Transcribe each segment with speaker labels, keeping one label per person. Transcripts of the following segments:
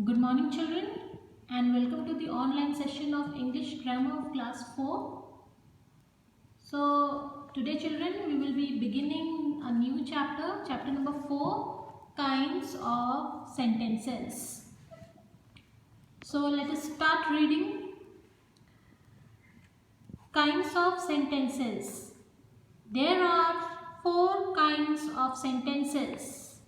Speaker 1: Good morning children and welcome to the online session of English Grammar of class 4. So today children we will be beginning a new chapter number 4, kinds of sentences. So let us start reading. Kinds of sentences. There are 4 kinds of sentences.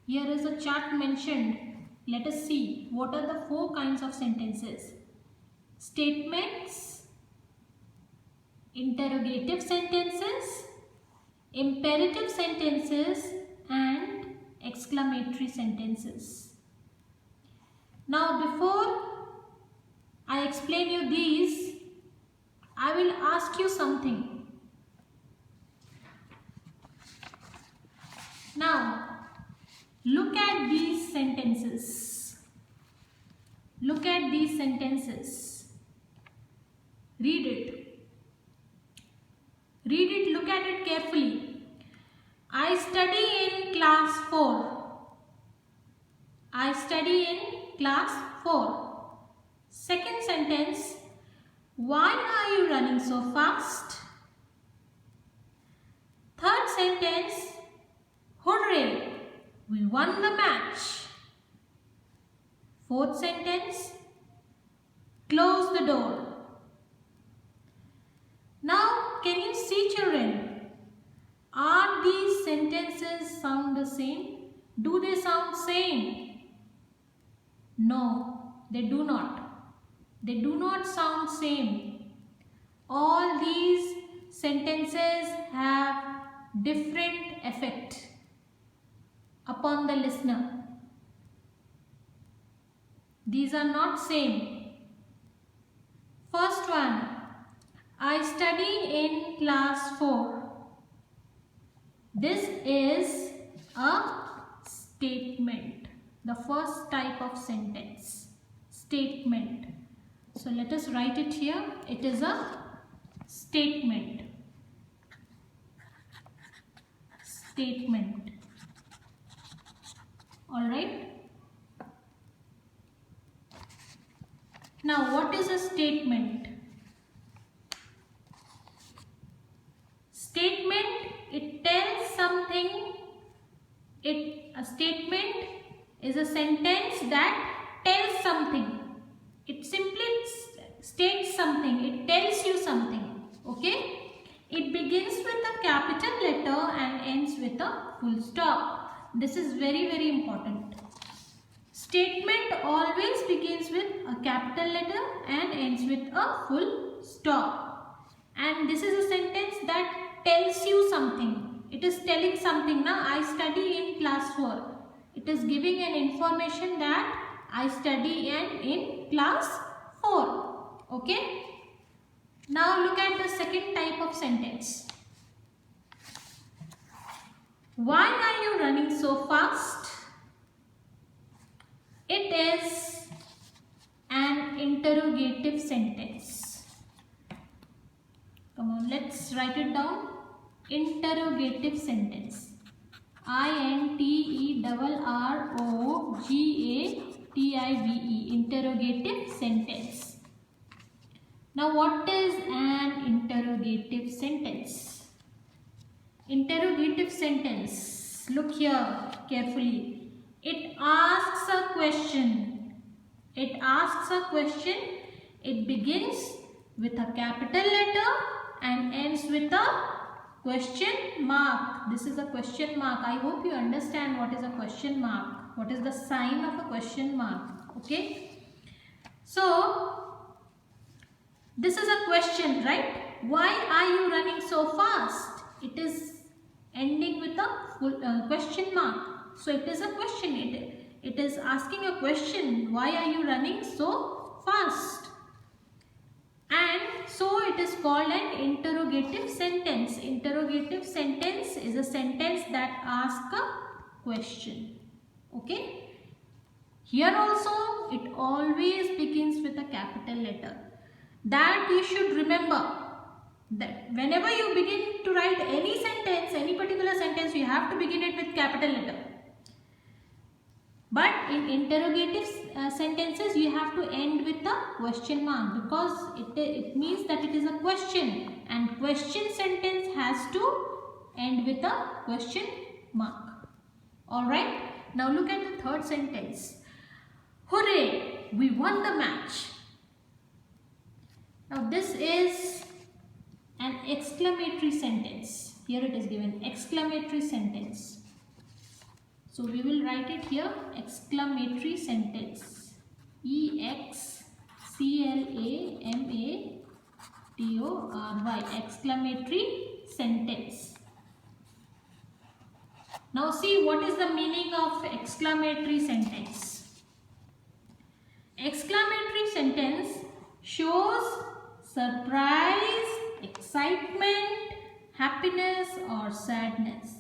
Speaker 1: Here is a chart mentioned. Let us see what are the 4 kinds of sentences. Statements, interrogative sentences, imperative sentences and exclamatory sentences. Now before I explain you these, I will ask you something. Now look at these sentences. Look at these sentences. Read it. Read it, look at it carefully. I study in class 4. I study in class 4. Second sentence. Why are you running so fast? Third sentence. Hooray! We won the match. Fourth sentence. Close the door. Now, can you see children? Are these sentences sound the same? Do they sound same? No, they do not. They do not sound same. All these sentences have different effect upon the listener. These are not same. First one, I study in class 4. This is a statement. The first type of sentence. Statement. So let us write it here. It is a statement. Statement. Alright. Now what is a statement? Statement, it tells something. A statement is a sentence that tells something. It simply states something. It tells you something. Okay? It begins with a capital letter and ends with a full stop. This is very, very important. Statement always begins with a capital letter and ends with a full stop. And this is a sentence that tells you something. It is telling something. Now, I study in class 4. It is giving an information that I study in class 4. Okay? Now, look at the second type of sentence. Why are you running so fast? It is an interrogative sentence. Come on, let's write it down. Interrogative sentence. I-N-T-E-R-R-O-G-A-T-I-V-E. Interrogative sentence. Now what is an interrogative sentence? Interrogative sentence. Look here carefully. It asks a question. It asks a question. It begins with a capital letter and ends with a question mark. This is a question mark. I hope you understand what is a question mark. What is the sign of a question mark. Okay. So, this is a question, right? Why are you running so fast? It is ending with a full, question mark. So, it is a question. It is asking a question. Why are you running so fast? And so it is called an interrogative sentence. Interrogative sentence is a sentence that asks a question. Okay? Here also it always begins with a capital letter. That you should remember. That whenever you begin to write any sentence, any particular sentence, you have to begin it with capital letter. But But in interrogative sentences, you have to end with a question mark, because it means that it is a question, and question sentence has to end with a question mark. Alright, now look at the third sentence. Hooray, we won the match. Now this is an exclamatory sentence. Here it is given, exclamatory sentence. So we will write it here, exclamatory sentence. E-X-C-L-A-M-A-T-O-R-Y, exclamatory sentence. Now see what is the meaning of exclamatory sentence. Exclamatory sentence shows surprise, excitement, happiness or sadness.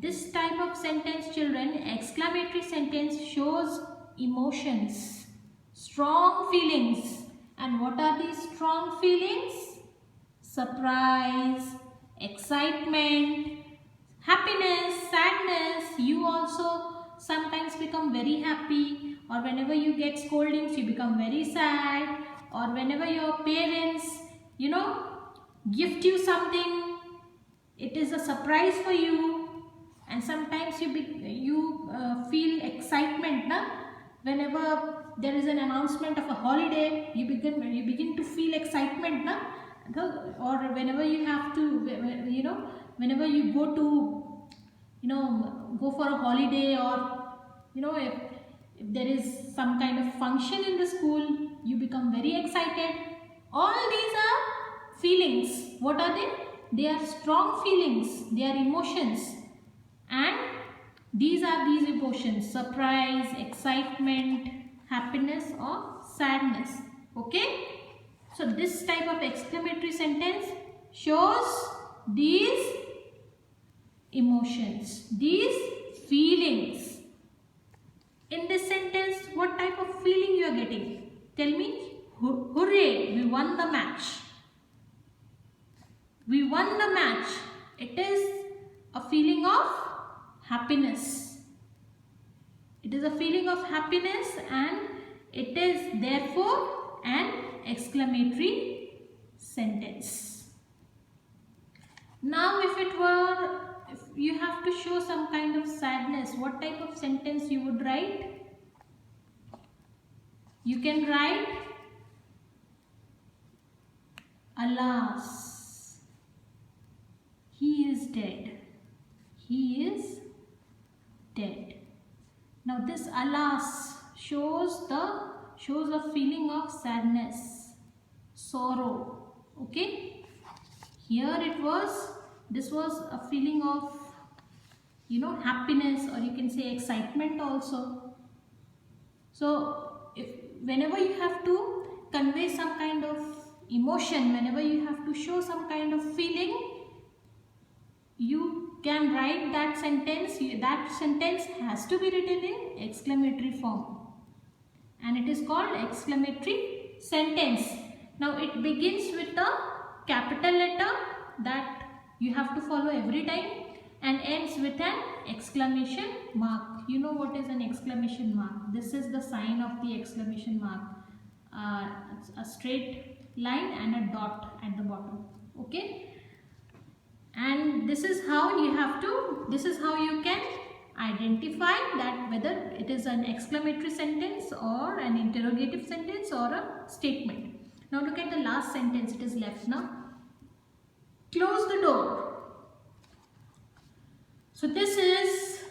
Speaker 1: This type of sentence, children, exclamatory sentence shows emotions, strong feelings. And what are these strong feelings? Surprise, excitement, happiness, sadness. You also sometimes become very happy, or whenever you get scoldings you become very sad, or whenever your parents, gift you something, it is a surprise for you. And sometimes you feel excitement, na? Whenever there is an announcement of a holiday, you begin to feel excitement, na? Or whenever you have to, whenever you go to, go for a holiday, or if there is some kind of function in the school, you become very excited. All these are feelings. What are they? They are strong feelings. They are emotions. And these are these emotions: surprise, excitement, happiness or sadness. Okay? So this type of exclamatory sentence shows these emotions, these feelings. In this sentence, what type of feeling you are getting? Tell me. Hooray, we won the match. We won the match. It is a feeling of happiness. It is a feeling of happiness, and it is therefore an exclamatory sentence. Now if you have to show some kind of sadness, what type of sentence you would write? You can write, alas, he is dead. He is dead. Now this alas shows a feeling of sadness, sorrow. Okay? Here this was a feeling of happiness, or you can say excitement also. So whenever you have to convey some kind of emotion, whenever you have to show some kind of feeling, you can write that sentence. That sentence has to be written in exclamatory form, and it is called exclamatory sentence. Now it begins with a capital letter that you have to follow every time, and ends with an exclamation mark. You know what is an exclamation mark? This is the sign of the exclamation mark. A straight line and a dot at the bottom. Okay? And this is how you can identify that whether it is an exclamatory sentence or an interrogative sentence or a statement. Now look at the last sentence. It is left now. Close the door. So this is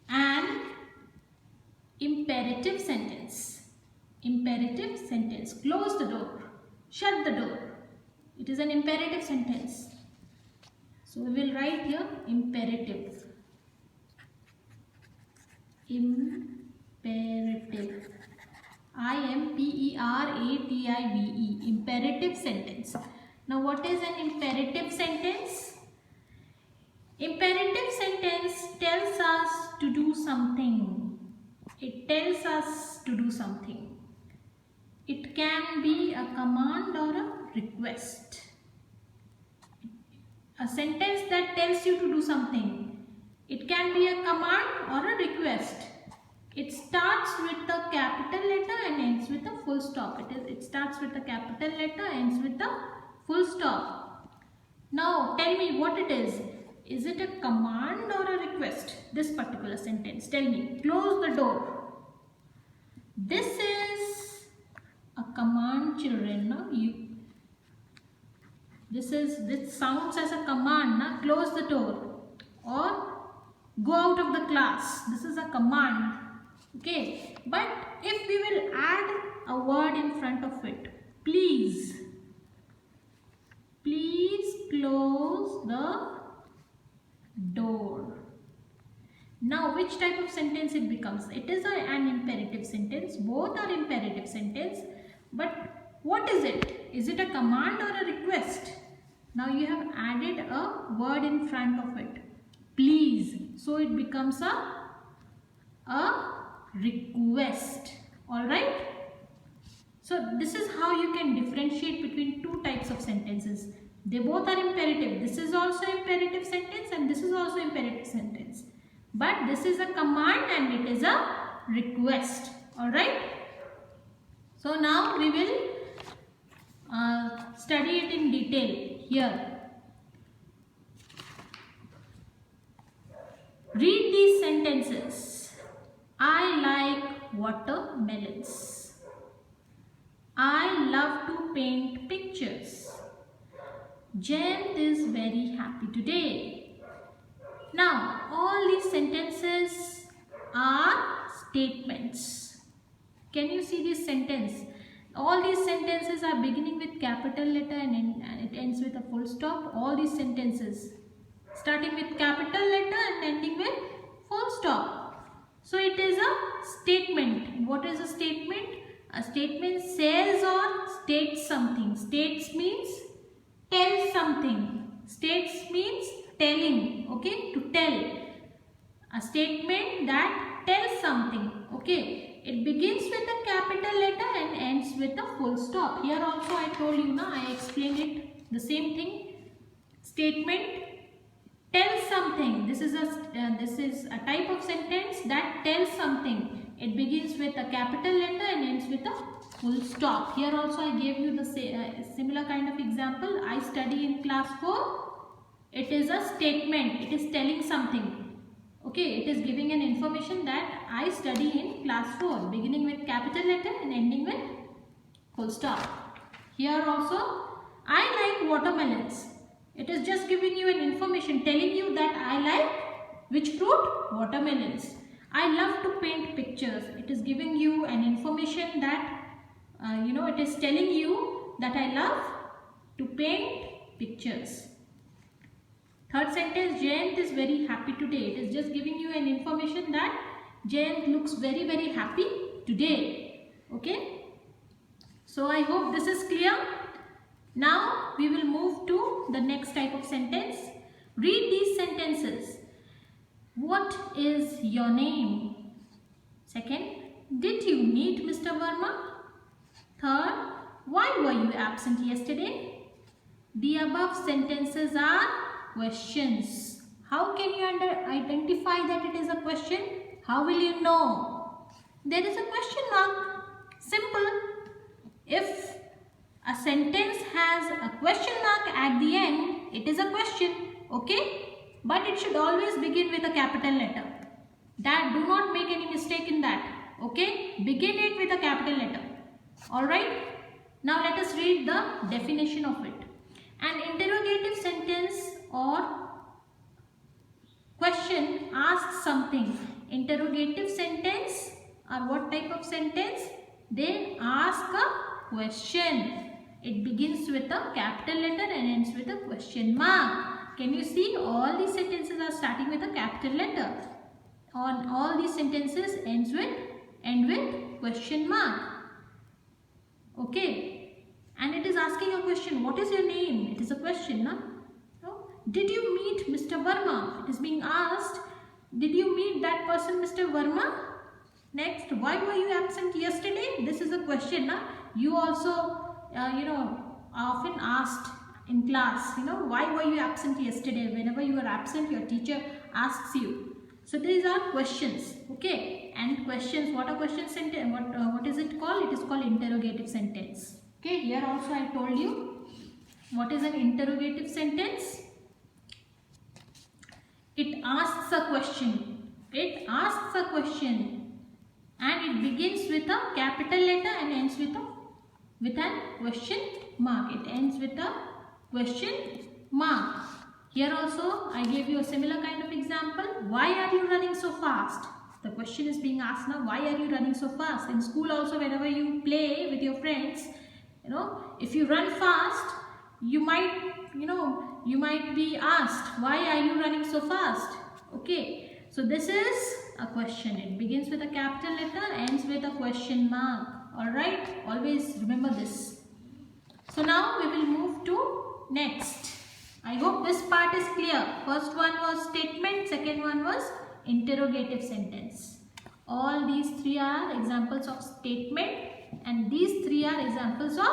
Speaker 1: an imperative sentence. Imperative sentence. Close the door. Shut the door. It is an imperative sentence. So we will write here imperative. Imperative. I-M-P-E-R-A-T-I-V-E. Imperative sentence. Now what is an imperative sentence? Imperative sentence tells us to do something. It tells us to do something. It can be a command or a request. A sentence that tells you to do something. It can be a command or a request. It starts with the capital letter and ends with a full stop. It starts with the capital letter, ends with the full stop. Now tell me what it is. Is it a command or a request? This particular sentence. Tell me. Close the door. This is a command, children. No? This sounds as a command. Na? Close the door or go out of the class. This is a command. Okay. But if we will add a word in front of it, please close the door. Now which type of sentence it becomes? It is an imperative sentence. Both are imperative sentence. But what is it? Is it a command or a request? Now you have added a word in front of it. Please. So it becomes a request. Alright? So this is how you can differentiate between two types of sentences. They both are imperative. This is also imperative sentence and this is also imperative sentence. But this is a command and it is a request. Alright? So now we will study it in detail here. Read these sentences. I like watermelons. I love to paint pictures. Jayant is very happy today. Now, all these sentences are statements. Can you see this sentence? All these sentences are beginning with capital letter and it ends with a full stop. All these sentences starting with capital letter and ending with full stop. So it is a statement. What is a statement? A statement says or states something. States means tell something. States means telling. Okay, to tell. A statement that tells something. Okay, it begins with a capital letter and ends with a full stop. Here also I told you, na, I explained it. The same thing. Statement tells something. This is a type of sentence that tells something. It begins with a capital letter and ends with a full stop. Here also I gave you the similar kind of example. I study in class 4. It is a statement. It is telling something. Okay, it is giving an information that I study in class 4, beginning with capital letter and ending with full stop. Here also, I like watermelons. It is just giving you an information, telling you that I like which fruit? Watermelons. I love to paint pictures. It is giving you an information that, it is telling you that I love to paint pictures. Third sentence, Jayant is very happy today. It is just giving you an information that Jayant looks very, very happy today. Okay. So I hope this is clear. Now we will move to the next type of sentence. Read these sentences. What is your name? Second, did you meet Mr. Verma? Third, why were you absent yesterday? The above sentences are questions. How can you identify that it is a question? How will you know? There is a question mark. Simple. If a sentence has a question mark at the end, it is a question. Okay? But it should always begin with a capital letter. That do not make any mistake in that. Okay? Begin it with a capital letter. Alright? Now let us read the definition of it. An interrogative sentence or question asks something. Interrogative sentence are what type of sentence? They ask a question. It begins with a capital letter and ends with a question mark. Can you see all these sentences are starting with a capital letter? On all these sentences end with question mark. Okay. And it is asking a question. What is your name? It is a question, no? Did you meet Mr. Verma? It is being asked. Did you meet that person, Mr. Verma? Next, why were you absent yesterday? This is a question, no? You also, often asked in class, why were you absent yesterday? Whenever you are absent, your teacher asks you. So these are questions, okay? And questions, what are question sentence? What is it called? It is called interrogative sentence. Okay, here also I told you what is an interrogative sentence. It asks a question. It asks a question, and it begins with a capital letter and ends with an question mark. It ends with a question mark. Here also I gave you a similar kind of example. Why are you running so fast? The question is being asked now, why are you running so fast? In school also, whenever you play with your friends, if you run fast, you might be asked, why are you running so fast? Okay, so this is a question. It begins with a capital letter, ends with a question mark. Alright, always remember this. So now we will move to next. I hope this part is clear. First one was statement, second one was interrogative sentence. All these three are examples of statement and these three are examples of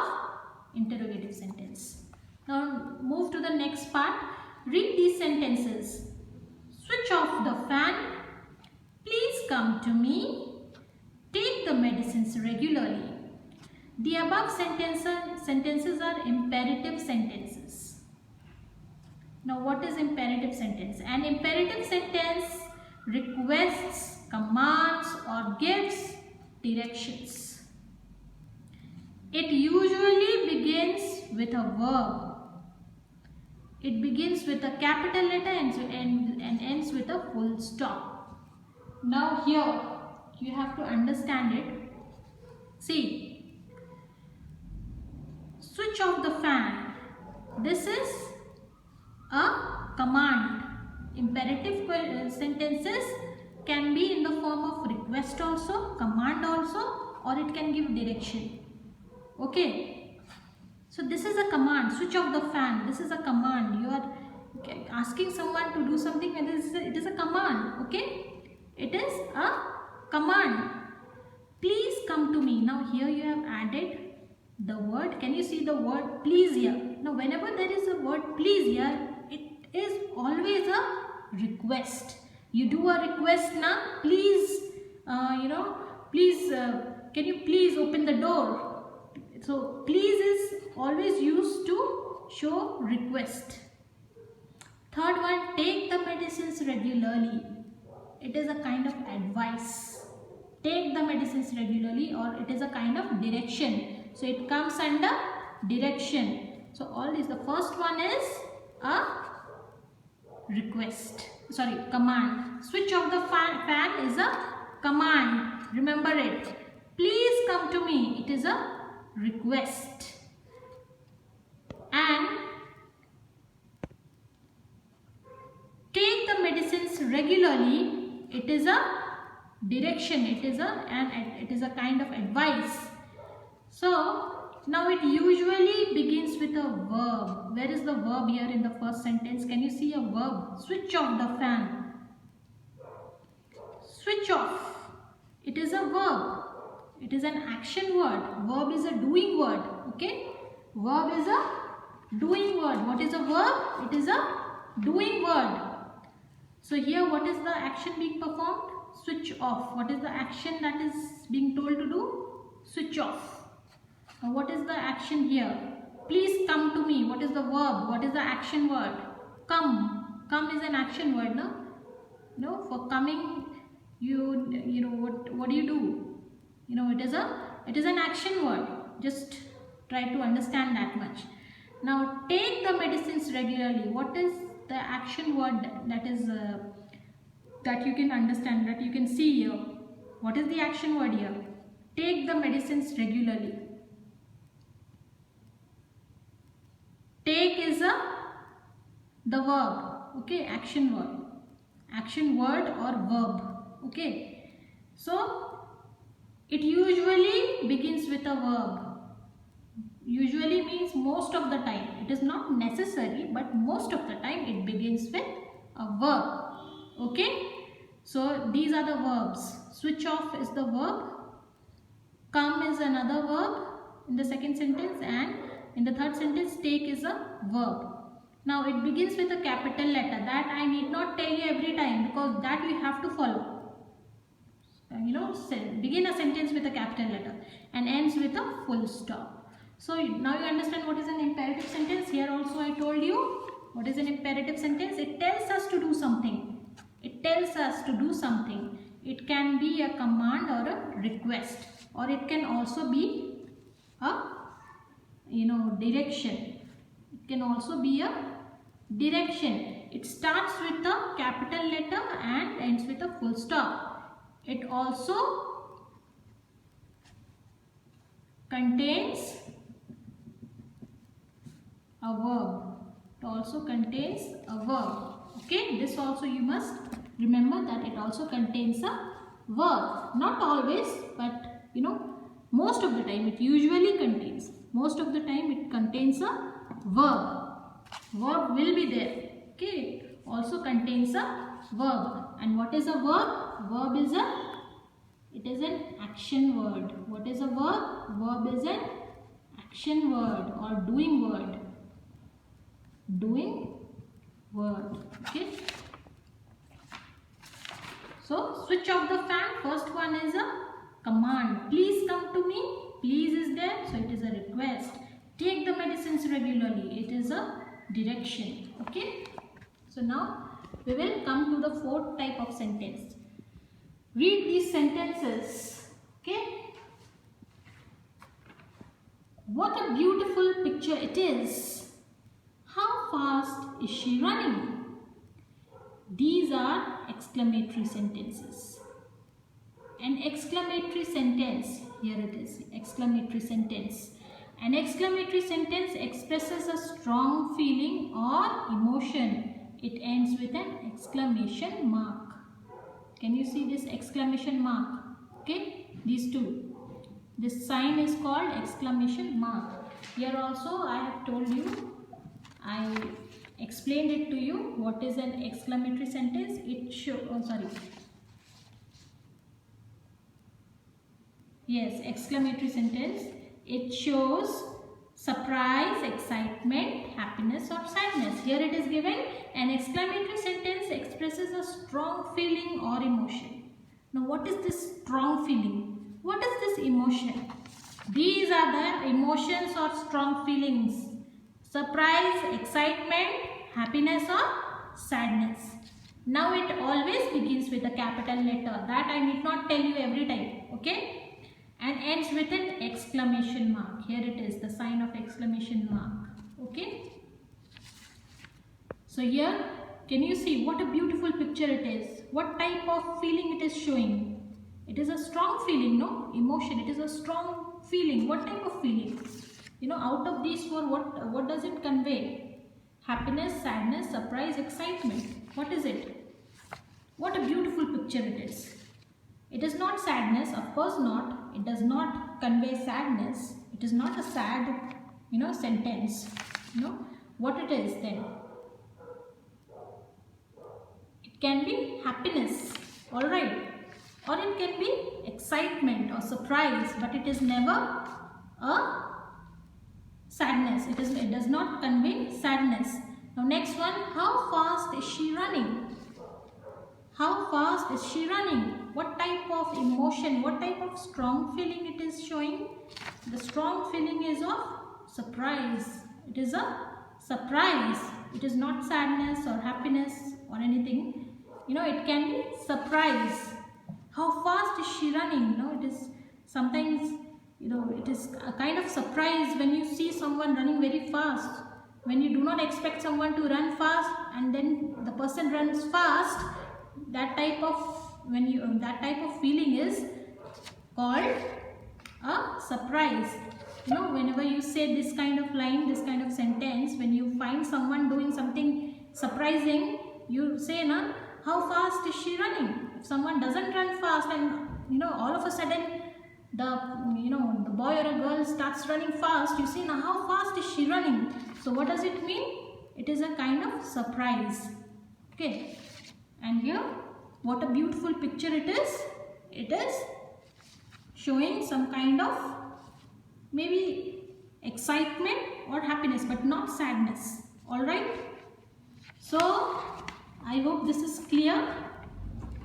Speaker 1: interrogative sentence. Now move to the next part. Read these sentences. Switch off the fan. Please come to me. Take the medicines regularly. The above sentences are imperative sentences. Now what is imperative sentence? An imperative sentence requests, commands or gives directions. It usually begins with a verb. It begins with a capital letter and ends with a full stop. Now here you have to understand it. See, switch off the fan. This is a command. Imperative sentences can be in the form of request also, command also, or it can give direction. Okay. So this is a command. Switch off the fan. This is a command. You are asking someone to do something and it is a command. Okay. It is a command. Please come to me. Now here you have added the word. Can you see the word please here? Now whenever there is a word please here, it is always a request. You do a request now. Please, please, can you please open the door? So please is always used to show request. Third one, take the medicines regularly. It is a kind of advice. Take the medicines regularly, or it is a kind of direction. So it comes under direction. So all this, the first one is a request. Sorry, command. Switch off the fan is a command. Remember it. Please come to me. It is a request. And take the medicines regularly. It is a direction. It is a kind of advice. So now it usually begins with a verb. Where is the verb here in the first sentence? Can you see a verb? Switch off the fan. Switch off. It is a verb. It is an action word. Verb is a doing word. Okay? Verb is a doing word. What is a verb? It is a doing word. So here what is the action being performed? Switch off. What is the action that is being told to do? Switch off. Now what is the action here? Please come to me. What is the verb? What is the action word? Come. Come is an action word, no? No, for coming, what do you do? It is an action word. Just try to understand that much. Now take the medicines regularly. What is the action word that is that you can understand, that you can see here? What is the action word here? Take the medicines regularly. Take is the verb. Okay, action word or verb. Okay, so it usually begins with a verb. Usually means most of the time. It is not necessary, but most of the time it begins with a verb. Okay, so these are the verbs. Switch off is the verb. Come is another verb in the second sentence, and in the third sentence take is a verb. Now it begins with a capital letter. That I need not tell you every time, because that you have to follow. Begin a sentence with a capital letter and ends with a full stop. So now you understand what is an imperative sentence. Here also I told you what is an imperative sentence. It tells us to do something. It tells us to do something. It can be a command or a request, or it can also be a direction. It can also be a direction. It starts with a capital letter and ends with a full stop. It also contains a verb. It also contains a verb. Okay, this also you must remember, that it also contains a verb. Not always, but most of the time it usually contains. Most of the time it contains a verb. Verb will be there. Okay, it also contains a verb. And what is a verb? Verb is an action word. What is a verb? Verb is an action word or doing word. Doing word. Okay. So switch off the fan. First one is a command. Please come to me. Please is there, so it is a request. Take the medicines regularly. It is a direction. Okay. So now we will come to the fourth type of sentence. Read these sentences. Okay. What a beautiful picture it is. How fast is she running? These are exclamatory sentences. An exclamatory sentence, here it is, exclamatory sentence. An exclamatory sentence expresses a strong feeling or emotion. It ends with an exclamation mark. Can you see this exclamation mark? Okay, these two. This sign is called exclamation mark. Here also I have told you, I explained it to you, what is an exclamatory sentence. It exclamatory sentence. It shows surprise, excitement, happiness or sadness. Here it is given, an exclamatory sentence expresses a strong feeling or emotion. Now what is this strong feeling? What is this emotion? These are the emotions or strong feelings. Surprise, excitement, happiness or sadness. Now it always begins with a capital letter. That I need not tell you every time. Okay? And ends with an exclamation mark. Here it is, the sign of exclamation mark. Okay. So here, can you see what a beautiful picture it is? What type of feeling it is showing? It is a strong feeling, no? Emotion. It is a strong feeling. What type of feeling? Out of these four, what does it convey? Happiness, sadness, surprise, excitement. What is it? What a beautiful picture it is. It is not sadness, of course not. It does not convey sadness. It is not a sad, sentence. What it is then? It can be happiness, alright. Or it can be excitement or surprise, but it is never a sadness. It does not convey sadness. Now next one, how fast is she running? How fast is she running? What type of emotion, what type of strong feeling it is showing? The strong feeling is of surprise. It is a surprise. It is not sadness or happiness or anything. It can be surprise. How fast is she running? It is sometimes, it is a kind of surprise when you see someone running very fast. When you do not expect someone to run fast and then the person runs fast, that type of feeling is called a surprise. Whenever you say this kind of line, this kind of sentence, when you find someone doing something surprising, you say, how fast is she running? If someone doesn't run fast and all of a sudden the boy or a girl starts running fast, you say, now how fast is she running? So what does it mean? It is a kind of surprise. Okay. And here, what a beautiful picture it is. It is showing some kind of maybe excitement or happiness, but not sadness. Alright. So I hope this is clear.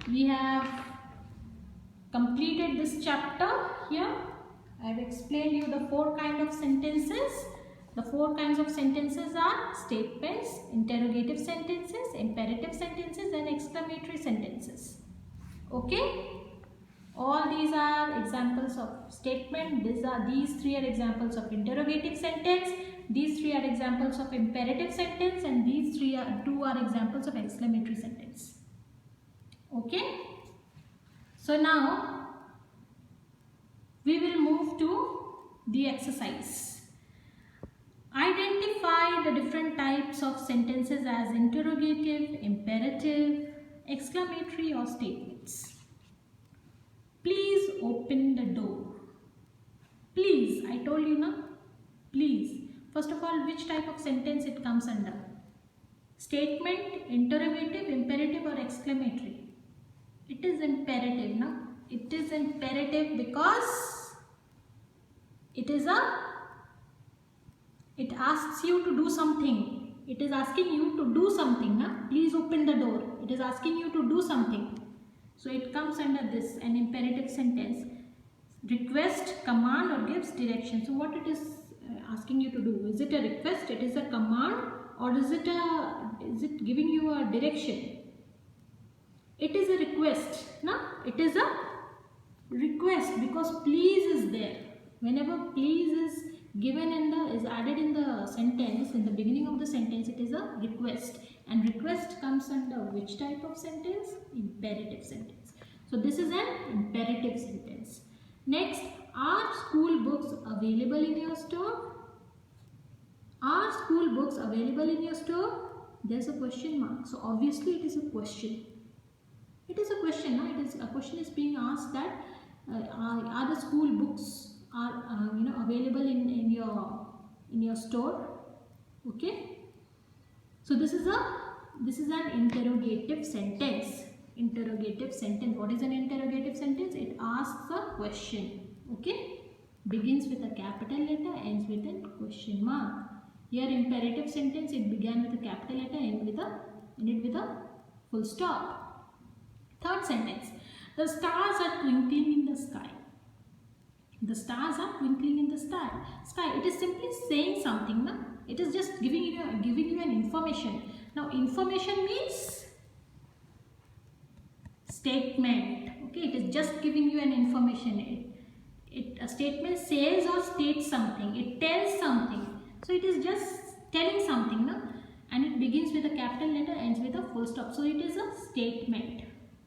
Speaker 1: We have completed this chapter here. I have explained you the 4 kinds of sentences. The 4 kinds of sentences are statements, interrogative sentences, imperative sentences and exclamatory sentences. Okay? All these are examples of statement. These 3 are examples of interrogative sentence. These 3 are examples of imperative sentence, and these 2 are examples of exclamatory sentence. Okay? So now we will move to the exercise. Identify the different types of sentences as interrogative, imperative, exclamatory or statements. Please open the door. Please, I told you na? Please. First of all, which type of sentence it comes under? Statement, interrogative, imperative or exclamatory? It is imperative, na? It is imperative because it asks you to do something. It is asking you to do something, na? Please open the door. It is asking you to do something. So it comes under this, an imperative sentence. Request, command or gives direction. So what it is asking you to do? Is it a request? It is a command, or is it giving you a direction? It is a request. No? It is a request because please is there. Whenever please is given is added in the sentence, in the beginning of the sentence, it is a request. And request comes under which type of sentence? Imperative sentence. So this is an imperative sentence. Next, are school books available in your store? Are school books available in your store? There's a question mark. So obviously it is a question. It is a question. No? It is a question is being asked that are the school books available in your store? Okay. So this is an interrogative sentence. Interrogative sentence. What is an interrogative sentence? It asks a question. Okay. Begins with a capital letter, ends with a question mark. Here imperative sentence, it began with a capital letter, ended with a full stop. Third sentence. The stars are twinkling in the sky. The stars are twinkling in the sky. It is simply saying something. No? It is just giving you an information. Now information means statement. Okay, it is just giving you an information. A statement says or states something. It tells something. So it is just telling something, no? And it begins with a capital letter, ends with a full stop. So it is a statement.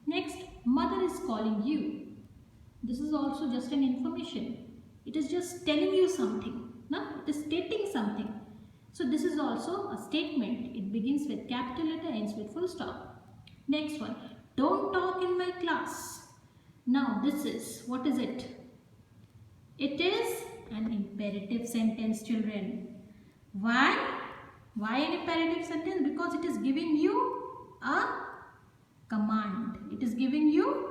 Speaker 1: Next, mother is calling you. This is also just an information. It is just telling you something. No? It is stating something. So this is also a statement. It begins with capital letter, ends with full stop. Next one. Don't talk in my class. Now this is, what is it? It is an imperative sentence, children. Why? Why an imperative sentence? Because it is giving you a command. It is giving you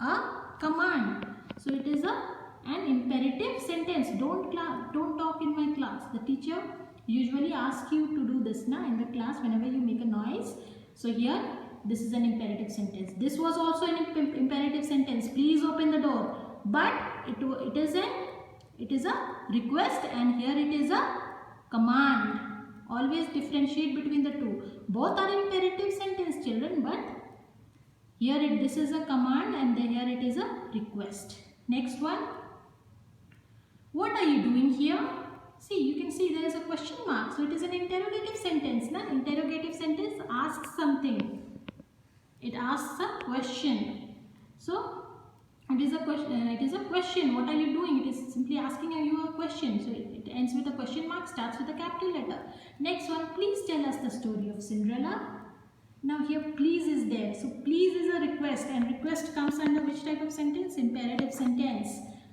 Speaker 1: a command. So it is an imperative sentence. Don't talk in my class. The teacher usually asks you to do this in the class whenever you make a noise. So here this is an imperative sentence. This was also an imperative sentence. Please open the door. But it is a request, and here it is a command. Always differentiate between the two. Both are imperative sentence, children, but here this is a command and here it is a request. Next one. What are you doing here? See, you can see there is a question mark. So it is an interrogative sentence. Interrogative sentence asks something. It asks a question. So it is a question. What are you doing? It is simply asking you a question. So it ends with a question mark, starts with a capital letter. Next one, please tell us the story of Cinderella. Now here please is there. So please is a request, and request comes under which type of sentence? Imperative sentence.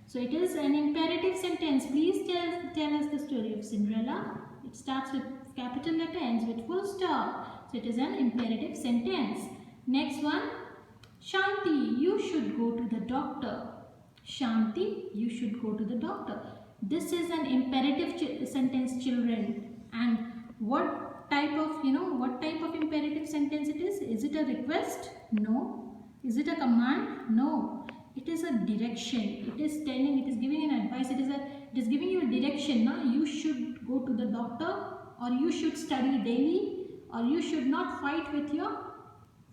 Speaker 1: So it is an imperative sentence. Please tell us the story of Cinderella. It starts with capital letter, ends with full stop. So it is an imperative sentence. Next one. Shanti, you should go to the doctor. Shanti, you should go to the doctor. This is an imperative sentence, children. And what type of, what type of imperative sentence it is? Is it a request? No. Is it a command? No. It is a direction. It is giving an advice. It is giving you a direction. Now you should go to the doctor, or you should study daily, or you should not fight with your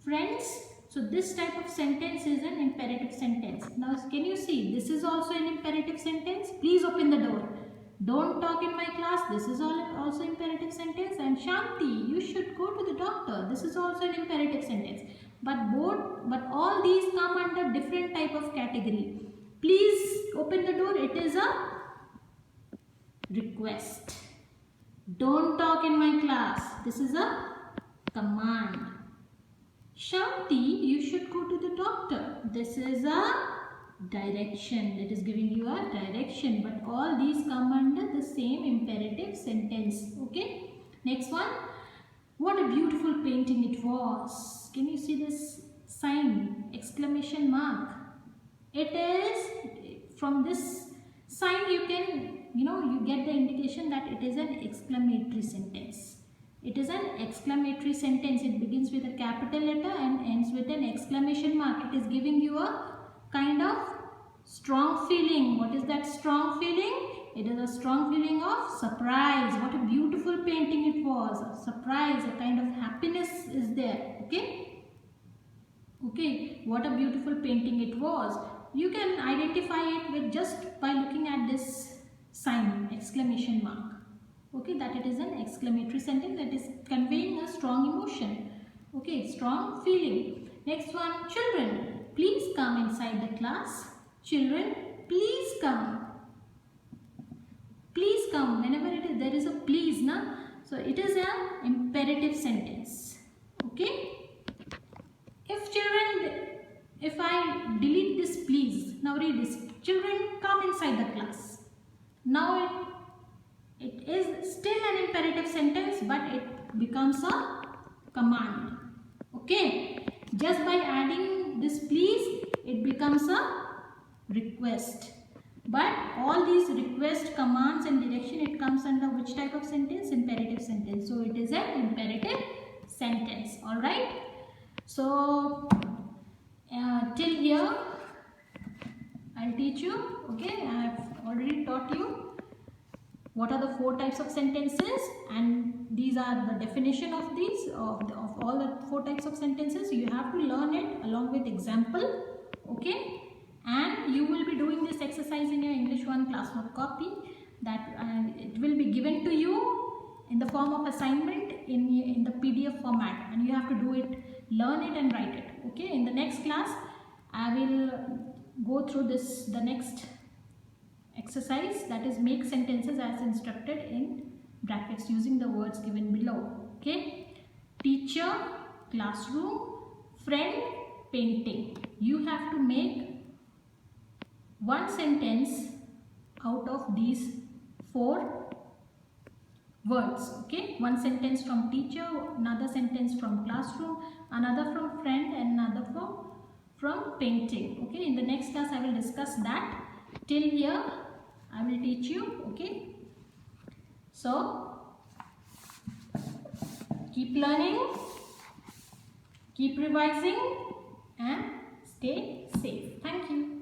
Speaker 1: friends. So this type of sentence is an imperative sentence. Now can you see, this is also an imperative sentence. Please open the door. Don't talk in my class. This is also imperative sentence. And Shanti, you should go to the doctor. This is also an imperative sentence. But all these come under different type of category. Please open the door. It is a request. Don't talk in my class. This is a command. Shanti, you should go to the doctor. This is a direction. That is giving you a direction. But all these come under the same imperative sentence. Okay. Next one. What a beautiful painting it was. Can you see this sign? Exclamation mark. It is, from this sign you can, you get the indication that it is an exclamatory sentence. It is an exclamatory sentence. It begins with a capital letter and ends with an exclamation mark. It is giving you a kind of strong feeling. What is that strong feeling? It is a strong feeling of surprise. What a beautiful painting it was. A surprise, a kind of happiness is there. Okay? Okay, what a beautiful painting it was. You can identify it with just by looking at this sign, exclamation mark. Okay, that it is an exclamatory sentence that is conveying a strong emotion. Okay, strong feeling. Next one, children, please come inside the class. Children, please come. Please come. Whenever there is a please, na? So it is an imperative sentence. Okay. If I delete this please, now read this. Children, come inside the class. Now it is still an imperative sentence, but it becomes a command. Okay. Just by adding this please, it becomes a request. But all these request, commands and direction, it comes under which type of sentence? Imperative sentence. So it is an imperative sentence. Alright. So till here I'll teach you. Okay. I have already taught you what are the 4 types of sentences, and these are the definition of these, of all the 4 types of sentences. You have to learn it along with example. Okay. And you will be doing this exercise in your English 1 classwork copy, that it will be given to you in the form of assignment in the PDF format, and you have to do it, learn it and write it. Okay. In the next class I will go through the next exercise, that is make sentences as instructed in brackets using the words given below. Okay. Teacher, classroom, friend, painting. You have to make one sentence out of these 4 words. Okay. One sentence from teacher, another sentence from classroom, another from friend, and another from painting. Okay. In the next class I will discuss that. Till here I will teach you. Okay. So keep learning, keep revising and stay safe. Thank you.